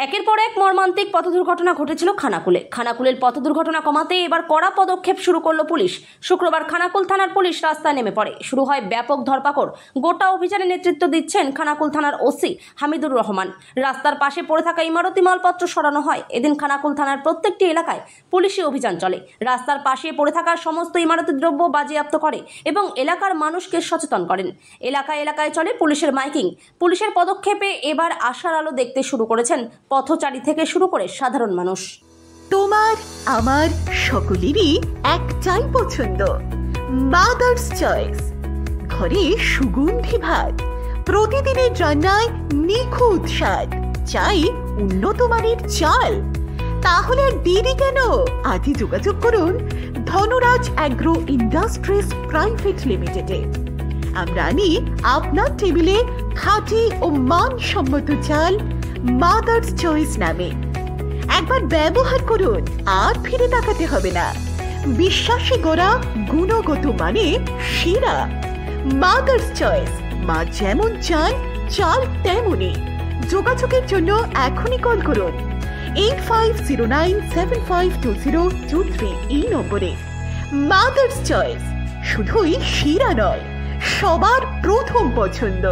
একের পর এক মর্মান্তিক পথ দুর্ঘটনা ঘটেছিল খানাকুলে। খানাকুলের পথ দুর্ঘটনা কমাতে এবার কড়া পদক্ষেপ শুরু করলো পুলিশ। শুক্রবার খানাকুল থানার পুলিশ রাস্তায় নেমে পড়ে। শুরু হয় ব্যাপক ধরপাকড়। গোটা অভিযানে নেতৃত্ব দিচ্ছেন খানাকুল থানার ওসি হামিদুর রহমান। রাস্তার পাশে পড়ে থাকা ইমারতি মালপত্র সরানো হয়। এদিন খানাকুল থানার প্রত্যেকটি এলাকায় পুলিশি অভিযান চলে। রাস্তার পাশে পড়ে থাকা সমস্ত ইমারতি দ্রব্য বাজেয়াপ্ত করে এবং এলাকার মানুষকে সচেতন করেন। এলাকায় এলাকায় চলে পুলিশের মাইকিং। পুলিশের পদক্ষেপে এবার আশার আলো দেখতে শুরু করেছেন পথচারী থেকে শুরু করে সাধারণ মানুষ। তোমার আমার সকলেরই একটাই পছন্দ, মাদার্স চয়েস। ঘরে সুগন্ধি ভাত, প্রতিদিনের রান্নায় নিখুঁত স্বাদ, চাই উন্নত মানের চাল। তাহলে আর দেরি কেন? আজই যোগাযোগ করুন ধনরাজ অ্যাগ্রো ইন্ডাস্ট্রিজ প্রাইভেট লিমিটেডে। আমরা আনি আপনার টেবিলে খাঁটি ও মানসম্মত চাল মাদার্স চয়েস নামে। একবার ব্যবহার করুন, আর ফিরে তাকাতে হবে না। বিশ্বাসে গড়া গুণগত মানে সেরা মাদার্স চয়েস। মা যেমন চান, চাল তেমনই। যোগাযোগের জন্য এখনই কল করুন 8509752023 এই নম্বরে। মাদার্স চয়েস শুধুই সেরা নয়, সবার প্রথম পছন্দ।